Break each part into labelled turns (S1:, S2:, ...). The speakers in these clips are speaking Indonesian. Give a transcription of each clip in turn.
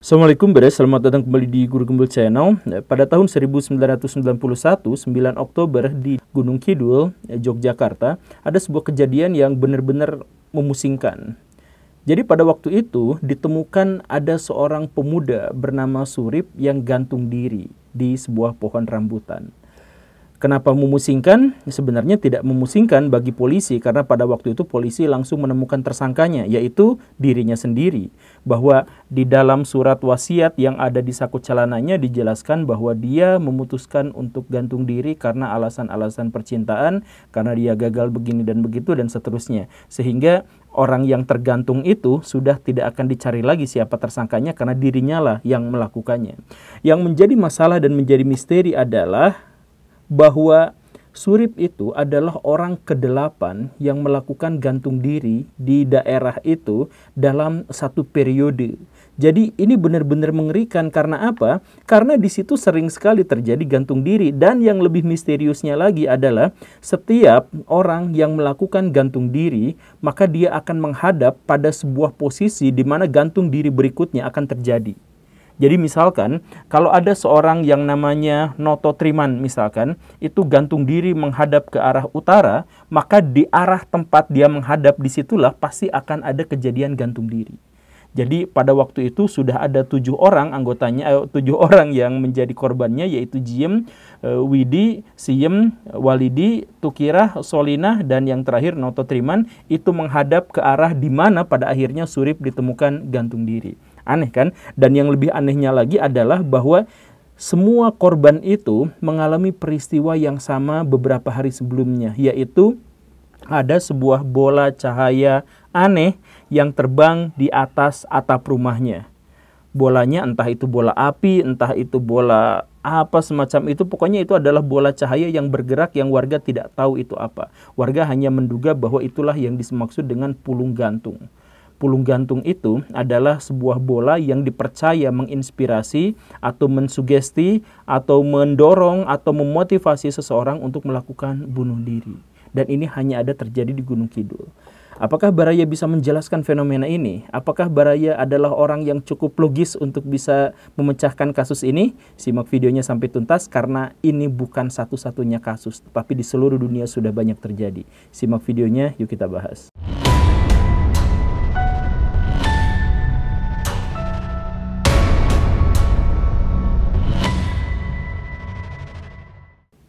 S1: Assalamualaikum beres, selamat datang kembali di Guru Gembul Channel. Pada tahun 1991, 9 Oktober di Gunung Kidul, Yogyakarta, ada sebuah kejadian yang benar-benar memusingkan. Jadi pada waktu itu ditemukan ada seorang pemuda bernama Surip yang gantung diri di sebuah pohon rambutan. Kenapa memusingkan? Sebenarnya tidak memusingkan bagi polisi karena pada waktu itu polisi langsung menemukan tersangkanya, yaitu dirinya sendiri. Bahwa di dalam surat wasiat yang ada di saku celananya dijelaskan bahwa dia memutuskan untuk gantung diri karena alasan-alasan percintaan, karena dia gagal begini dan begitu dan seterusnya. Sehingga orang yang tergantung itu sudah tidak akan dicari lagi siapa tersangkanya karena dirinya lah yang melakukannya. Yang menjadi masalah dan menjadi misteri adalah bahwa Surip itu adalah orang ke-8 yang melakukan gantung diri di daerah itu dalam satu periode. Jadi ini benar-benar mengerikan karena apa? Karena di situ sering sekali terjadi gantung diri, dan yang lebih misteriusnya lagi adalah setiap orang yang melakukan gantung diri maka dia akan menghadap pada sebuah posisi di mana gantung diri berikutnya akan terjadi. Jadi misalkan kalau ada seorang yang namanya Noto Triman misalkan, itu gantung diri menghadap ke arah utara, maka di arah tempat dia menghadap disitulah pasti akan ada kejadian gantung diri. Jadi pada waktu itu sudah ada 7 orang anggotanya, 7 orang yang menjadi korbannya, yaitu Jiem, Widi, Siem, Walidi, Tukirah, Solinah, dan yang terakhir Noto Triman itu menghadap ke arah di mana pada akhirnya Surip ditemukan gantung diri. Aneh kan? Dan yang lebih anehnya lagi adalah bahwa semua korban itu mengalami peristiwa yang sama beberapa hari sebelumnya, yaitu ada sebuah bola cahaya aneh yang terbang di atas atap rumahnya. Bolanya entah itu bola api, entah itu bola apa semacam itu, pokoknya itu adalah bola cahaya yang bergerak yang warga tidak tahu itu apa. Warga hanya menduga bahwa itulah yang dimaksud dengan pulung gantung. Pulung gantung itu adalah sebuah bola yang dipercaya menginspirasi atau mensugesti atau mendorong atau memotivasi seseorang untuk melakukan bunuh diri. Dan ini hanya ada terjadi di Gunung Kidul. Apakah Baraya bisa menjelaskan fenomena ini? Apakah Baraya adalah orang yang cukup logis untuk bisa memecahkan kasus ini? Simak videonya sampai tuntas karena ini bukan satu-satunya kasus, tetapi di seluruh dunia sudah banyak terjadi. Simak videonya, yuk kita bahas.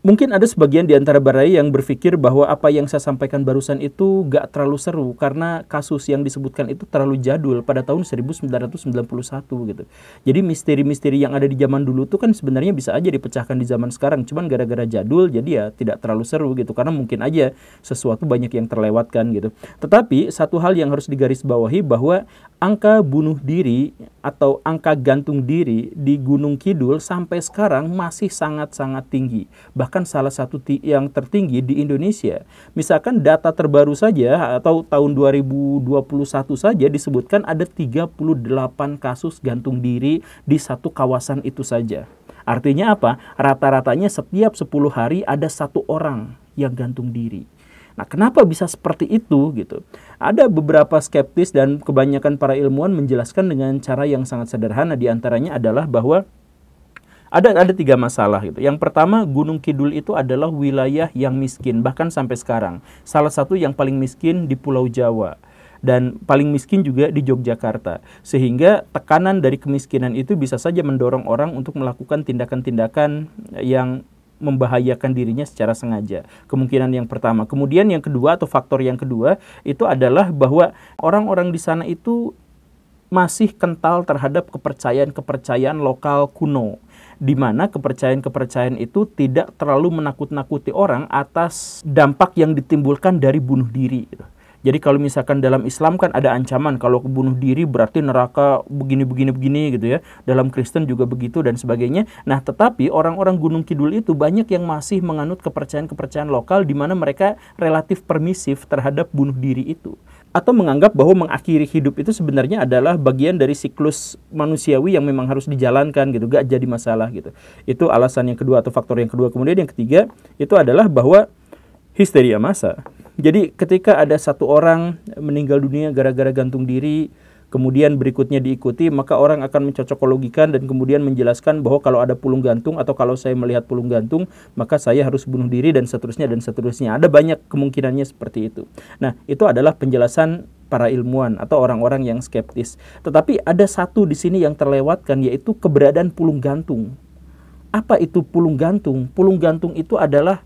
S1: Mungkin ada sebagian di antara Baraya yang berpikir bahwa apa yang saya sampaikan barusan itu gak terlalu seru karena kasus yang disebutkan itu terlalu jadul pada tahun 1991 gitu. Jadi misteri-misteri yang ada di zaman dulu tuh kan sebenarnya bisa aja dipecahkan di zaman sekarang, cuman gara-gara jadul jadi ya tidak terlalu seru gitu karena mungkin aja sesuatu banyak yang terlewatkan gitu. Tetapi satu hal yang harus digarisbawahi bahwa angka bunuh diri atau angka gantung diri di Gunung Kidul sampai sekarang masih sangat-sangat tinggi. Bahkan salah satu yang tertinggi di Indonesia. Misalkan data terbaru saja atau tahun 2021 saja disebutkan ada 38 kasus gantung diri di satu kawasan itu saja. Artinya apa? Rata-ratanya setiap 10 hari ada 1 orang yang gantung diri. Nah, kenapa bisa seperti itu gitu? Ada beberapa skeptis dan kebanyakan para ilmuwan menjelaskan dengan cara yang sangat sederhana. Di antaranya adalah bahwa ada 3 masalah gitu. Yang pertama, Gunung Kidul itu adalah wilayah yang miskin bahkan sampai sekarang. Salah satu yang paling miskin di Pulau Jawa dan paling miskin juga di Yogyakarta. Sehingga tekanan dari kemiskinan itu bisa saja mendorong orang untuk melakukan tindakan-tindakan yang membahayakan dirinya secara sengaja. Kemungkinan yang pertama. Kemudian yang kedua atau faktor yang kedua itu adalah bahwa orang-orang di sana itu masih kental terhadap kepercayaan-kepercayaan lokal kuno, di mana kepercayaan-kepercayaan itu tidak terlalu menakut-nakuti orang atas dampak yang ditimbulkan dari bunuh diri gitu. Jadi kalau misalkan dalam Islam kan ada ancaman kalau bunuh diri berarti neraka begini gitu ya. Dalam Kristen juga begitu dan sebagainya. Nah, tetapi orang-orang Gunung Kidul itu banyak yang masih menganut kepercayaan-kepercayaan lokal di mana mereka relatif permisif terhadap bunuh diri itu. Atau menganggap bahwa mengakhiri hidup itu sebenarnya adalah bagian dari siklus manusiawi yang memang harus dijalankan gitu, gak jadi masalah gitu. Itu alasan yang kedua atau faktor yang kedua. Kemudian yang ketiga itu adalah bahwa histeria massa. Jadi ketika ada 1 orang meninggal dunia gara-gara gantung diri, kemudian berikutnya diikuti, maka orang akan mencocokologikan dan kemudian menjelaskan bahwa kalau ada pulung gantung atau kalau saya melihat pulung gantung, maka saya harus bunuh diri dan seterusnya dan seterusnya. Ada banyak kemungkinannya seperti itu. Nah, itu adalah penjelasan para ilmuwan atau orang-orang yang skeptis. Tetapi ada satu di sini yang terlewatkan, yaitu keberadaan pulung gantung. Apa itu pulung gantung? Pulung gantung itu adalah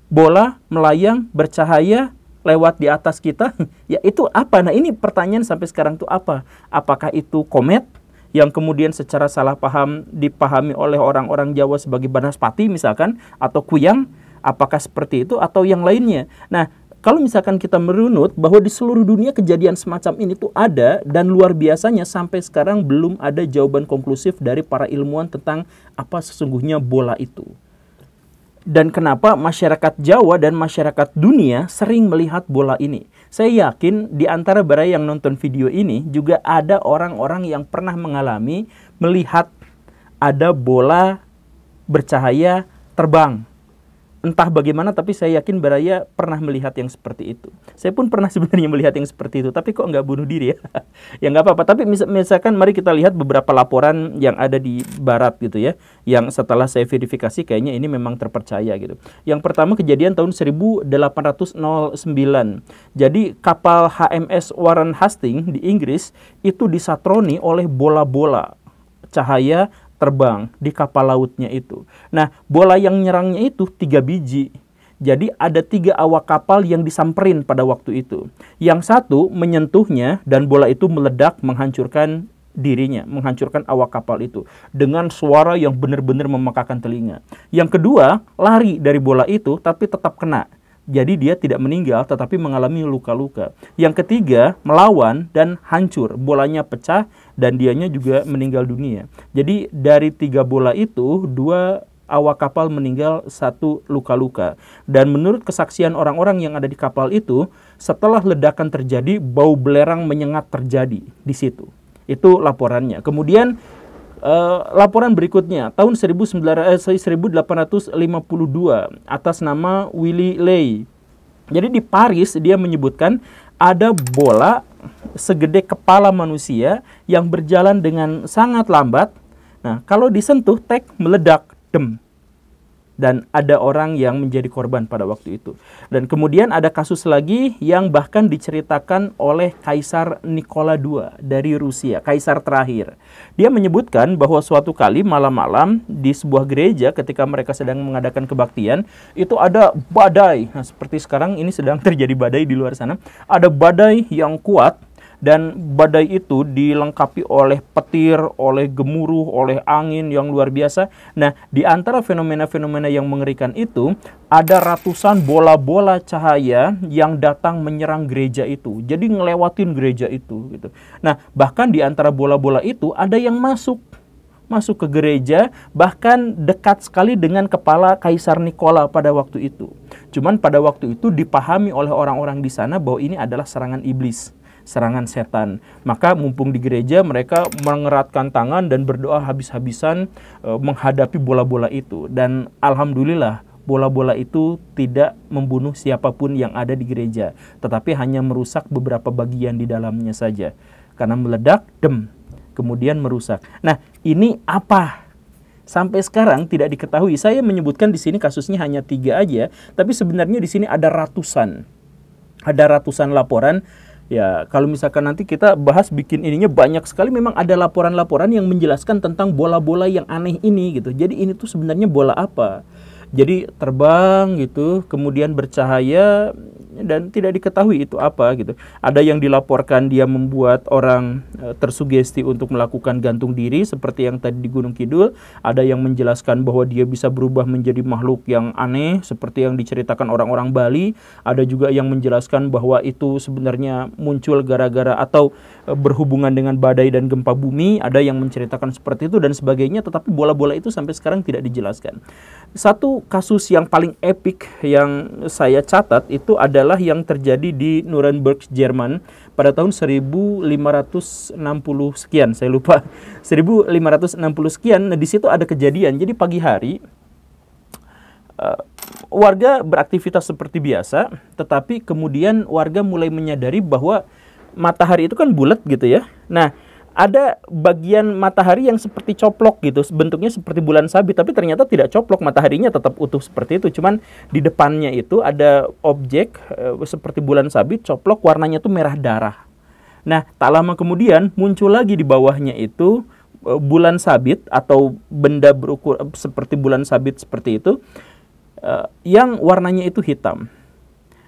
S1: bola melayang bercahaya lewat di atas kita. Ya itu apa? Nah ini pertanyaan sampai sekarang itu apa? Apakah itu komet yang kemudian secara salah paham dipahami oleh orang-orang Jawa sebagai banaspati misalkan, atau kuyang? Apakah seperti itu atau yang lainnya? Nah, kalau misalkan kita merunut bahwa di seluruh dunia kejadian semacam ini tuh ada, dan luar biasanya sampai sekarang belum ada jawaban konklusif dari para ilmuwan tentang apa sesungguhnya bola itu. Dan kenapa masyarakat Jawa dan masyarakat dunia sering melihat bola ini. Saya yakin di antara baraya yang nonton video ini juga ada orang-orang yang pernah mengalami melihat ada bola bercahaya terbang. Entah bagaimana, tapi saya yakin baraya pernah melihat yang seperti itu. Saya pun pernah sebenarnya melihat yang seperti itu, tapi kok nggak bunuh diri ya? Ya nggak apa-apa, tapi misalkan mari kita lihat beberapa laporan yang ada di barat gitu ya, yang setelah saya verifikasi kayaknya ini memang terpercaya gitu. Yang pertama kejadian tahun 1809. Jadi kapal HMS Warren Hastings di Inggris itu disatroni oleh bola-bola cahaya terbang di kapal lautnya itu. Nah, bola yang nyerangnya itu 3 biji. Jadi ada 3 awak kapal yang disamperin pada waktu itu. Yang satu menyentuhnya dan bola itu meledak menghancurkan dirinya, menghancurkan awak kapal itu dengan suara yang benar-benar memekakan telinga. Yang kedua lari dari bola itu tapi tetap kena. Jadi dia tidak meninggal tetapi mengalami luka-luka. Yang ketiga melawan dan hancur, bolanya pecah dan dianya juga meninggal dunia. Jadi dari 3 bola itu 2 awak kapal meninggal, 1 luka-luka. Dan menurut kesaksian orang-orang yang ada di kapal itu, setelah ledakan terjadi bau belerang menyengat terjadi di situ. Itu laporannya. Kemudian laporan berikutnya tahun 1852 atas nama Willy Ley. Jadi di Paris dia menyebutkan ada bola segede kepala manusia yang berjalan dengan sangat lambat. Nah, kalau disentuh tek meledak, dem. Dan ada orang yang menjadi korban pada waktu itu. Dan kemudian ada kasus lagi yang bahkan diceritakan oleh Kaisar Nikola II dari Rusia, kaisar terakhir. Dia menyebutkan bahwa suatu kali malam-malam di sebuah gereja ketika mereka sedang mengadakan kebaktian, itu ada badai. Nah, seperti sekarang ini sedang terjadi badai di luar sana. Ada badai yang kuat. Dan badai itu dilengkapi oleh petir, oleh gemuruh, oleh angin yang luar biasa. Nah, di antara fenomena-fenomena yang mengerikan itu, ada ratusan bola-bola cahaya yang datang menyerang gereja itu. Jadi ngelewatin gereja itu gitu. Nah, bahkan di antara bola-bola itu ada yang masuk ke gereja, bahkan dekat sekali dengan kepala Kaisar Nikola pada waktu itu. Cuman pada waktu itu dipahami oleh orang-orang di sana bahwa ini adalah serangan iblis, serangan setan. Maka mumpung di gereja mereka mengeratkan tangan dan berdoa habis-habisan menghadapi bola-bola itu. Dan alhamdulillah bola-bola itu tidak membunuh siapapun yang ada di gereja, tetapi hanya merusak beberapa bagian di dalamnya saja. Karena meledak, dem, kemudian merusak. Nah, ini apa? Sampai sekarang tidak diketahui. Saya menyebutkan di sini kasusnya hanya 3 aja, tapi sebenarnya di sini ada ratusan. Ada ratusan laporan. Ya, kalau misalkan nanti kita bahas bikin ininya banyak sekali, memang ada laporan-laporan yang menjelaskan tentang bola-bola yang aneh ini gitu. Jadi ini tuh sebenarnya bola apa? Jadi terbang gitu, kemudian bercahaya dan tidak diketahui itu apa gitu. Ada yang dilaporkan dia membuat orang tersugesti untuk melakukan gantung diri seperti yang tadi di Gunung Kidul. Ada yang menjelaskan bahwa dia bisa berubah menjadi makhluk yang aneh seperti yang diceritakan orang-orang Bali. Ada juga yang menjelaskan bahwa itu sebenarnya muncul gara-gara atau berhubungan dengan badai dan gempa bumi. Ada yang menceritakan seperti itu dan sebagainya, tetapi bola-bola itu sampai sekarang tidak dijelaskan. Satu kasus yang paling epik yang saya catat itu adalah yang terjadi di Nuremberg, Jerman pada tahun 1560 sekian, saya lupa. 1560 sekian. Nah, di situ ada kejadian. Jadi pagi hari warga beraktivitas seperti biasa, tetapi kemudian warga mulai menyadari bahwa matahari itu kan bulat gitu ya. Nah, ada bagian matahari yang seperti coplok gitu, bentuknya seperti bulan sabit, tapi ternyata tidak coplok, mataharinya tetap utuh seperti itu, cuman di depannya itu ada objek seperti bulan sabit, coplok, warnanya tuh merah darah. Nah, tak lama kemudian muncul lagi di bawahnya itu bulan sabit atau benda berukur seperti bulan sabit seperti itu, yang warnanya itu hitam.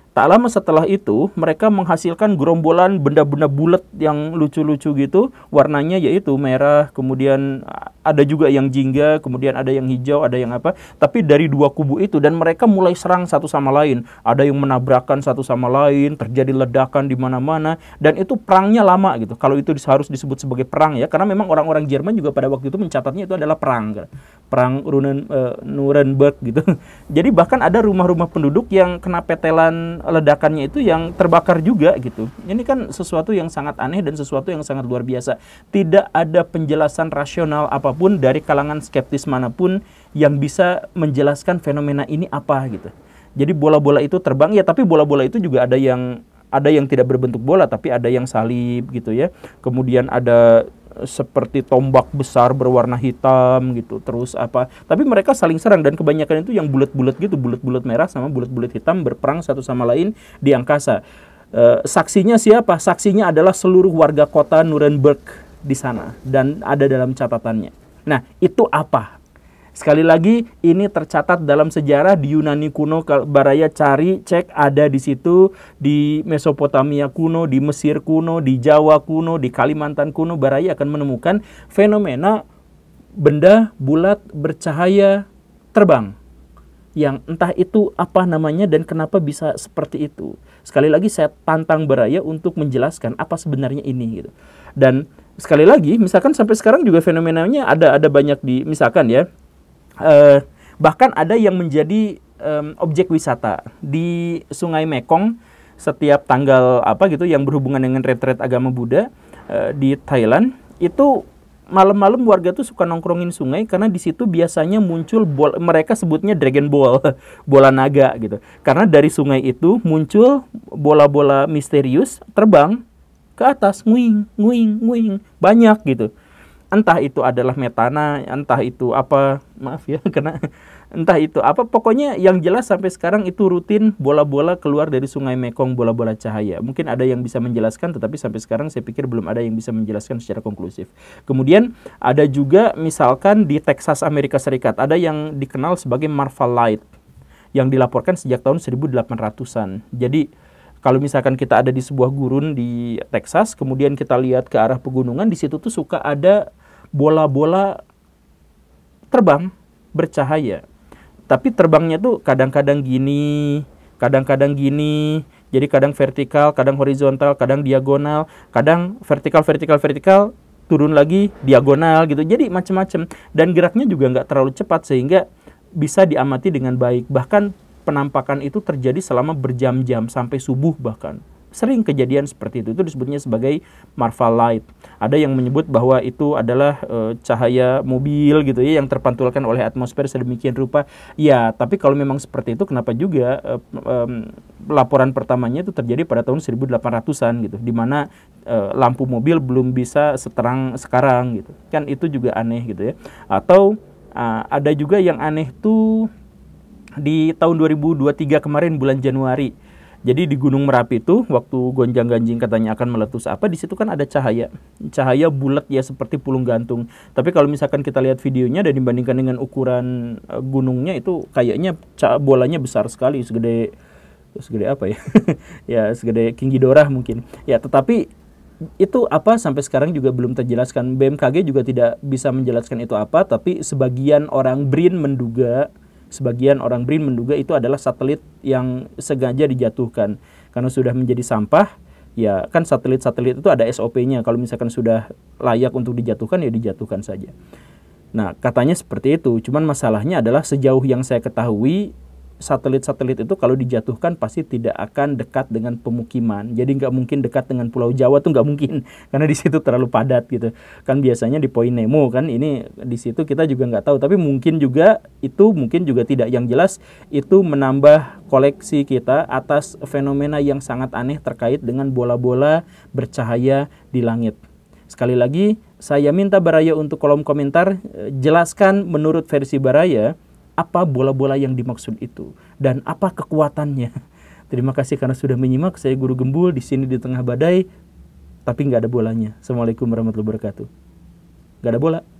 S1: Tak lama setelah itu, mereka menghasilkan gerombolan benda-benda bulat yang lucu-lucu gitu, warnanya yaitu merah, kemudian ada juga yang jingga, kemudian ada yang hijau, ada yang apa. Tapi dari dua kubu itu, dan mereka mulai serang satu sama lain. Ada yang menabrakkan satu sama lain, terjadi ledakan di mana-mana, dan itu perangnya lama gitu. Kalau itu harus disebut sebagai perang ya, karena memang orang-orang Jerman juga pada waktu itu mencatatnya itu adalah perang. Perang Nuremberg gitu. Jadi bahkan ada rumah-rumah penduduk yang kena petelan ledakannya itu yang terbakar juga gitu. Ini kan sesuatu yang sangat aneh dan sesuatu yang sangat luar biasa. Tidak ada penjelasan rasional apapun dari kalangan skeptis manapun yang bisa menjelaskan fenomena ini apa gitu. Jadi bola-bola itu terbang ya, tapi bola-bola itu juga ada yang tidak berbentuk bola, tapi ada yang salib gitu ya. Kemudian ada seperti tombak besar berwarna hitam gitu, terus apa, tapi mereka saling serang dan kebanyakan itu yang bulat-bulat gitu, bulat-bulat merah sama bulat-bulat hitam berperang satu sama lain di angkasa. Saksinya siapa? Saksinya adalah seluruh warga kota Nuremberg di sana dan ada dalam catatannya. Nah, itu apa? Sekali lagi, ini tercatat dalam sejarah di Yunani kuno. Baraya cari, cek, ada di situ, di Mesopotamia kuno, di Mesir kuno, di Jawa kuno, di Kalimantan kuno. Baraya akan menemukan fenomena benda bulat bercahaya terbang, yang entah itu apa namanya dan kenapa bisa seperti itu. Sekali lagi saya tantang Baraya untuk menjelaskan apa sebenarnya ini gitu. Dan sekali lagi, misalkan sampai sekarang juga fenomenanya ada banyak di, misalkan ya, bahkan ada yang menjadi objek wisata di Sungai Mekong setiap tanggal apa gitu yang berhubungan dengan retret agama Buddha di Thailand. Itu malam-malam warga tuh suka nongkrongin sungai karena di situ biasanya muncul mereka sebutnya Dragon Ball, bola naga gitu. Karena dari sungai itu muncul bola-bola misterius terbang ke atas, nguing, nguing, nguing, banyak gitu. Entah itu adalah metana, entah itu apa, maaf ya, karena entah itu apa, pokoknya yang jelas sampai sekarang itu rutin bola-bola keluar dari Sungai Mekong, bola-bola cahaya. Mungkin ada yang bisa menjelaskan, tetapi sampai sekarang saya pikir belum ada yang bisa menjelaskan secara konklusif. Kemudian ada juga misalkan di Texas, Amerika Serikat, ada yang dikenal sebagai Marfa Light, yang dilaporkan sejak tahun 1800-an. Jadi, kalau misalkan kita ada di sebuah gurun di Texas, kemudian kita lihat ke arah pegunungan, di situ tuh suka ada bola-bola terbang bercahaya. Tapi terbangnya tuh kadang-kadang gini, kadang-kadang gini. Jadi kadang vertikal, kadang horizontal, kadang diagonal, kadang vertikal, vertikal, vertikal, turun lagi diagonal gitu. Jadi macam-macam. Dan geraknya juga nggak terlalu cepat sehingga bisa diamati dengan baik. Bahkan penampakan itu terjadi selama berjam-jam sampai subuh bahkan. Sering kejadian seperti itu disebutnya sebagai Marfa Light. Ada yang menyebut bahwa itu adalah cahaya mobil gitu ya yang terpantulkan oleh atmosfer sedemikian rupa. Ya, tapi kalau memang seperti itu kenapa juga laporan pertamanya itu terjadi pada tahun 1800-an gitu, di mana lampu mobil belum bisa seterang sekarang gitu. Kan itu juga aneh gitu ya. Atau ada juga yang aneh tuh di tahun 2023 kemarin bulan Januari. Jadi di Gunung Merapi itu waktu gonjang-ganjing katanya akan meletus apa, di situ kan ada cahaya bulat ya seperti pulung gantung. Tapi kalau misalkan kita lihat videonya dan dibandingkan dengan ukuran gunungnya itu kayaknya bolanya besar sekali, segede apa ya? Ya segede King Ghidorah mungkin. Ya tetapi itu apa sampai sekarang juga belum terjelaskan. BMKG juga tidak bisa menjelaskan itu apa, tapi sebagian orang BRIN menduga itu adalah satelit yang sengaja dijatuhkan karena sudah menjadi sampah. Ya kan satelit-satelit itu ada SOP-nya, kalau misalkan sudah layak untuk dijatuhkan ya dijatuhkan saja. Nah katanya seperti itu, cuman masalahnya adalah sejauh yang saya ketahui satelit-satelit itu kalau dijatuhkan pasti tidak akan dekat dengan pemukiman. Jadi nggak mungkin dekat dengan Pulau Jawa tuh nggak mungkin karena di situ terlalu padat gitu. Kan biasanya di Point Nemo kan ini di situ kita juga nggak tahu. Tapi mungkin juga tidak. Yang jelas itu menambah koleksi kita atas fenomena yang sangat aneh terkait dengan bola-bola bercahaya di langit. Sekali lagi saya minta Baraya untuk kolom komentar jelaskan menurut versi Baraya apa bola-bola yang dimaksud itu dan apa kekuatannya. Terima kasih karena sudah menyimak. Saya Guru Gembul di sini di tengah badai, tapi nggak ada bolanya. Assalamualaikum warahmatullahi wabarakatuh. Nggak ada bola.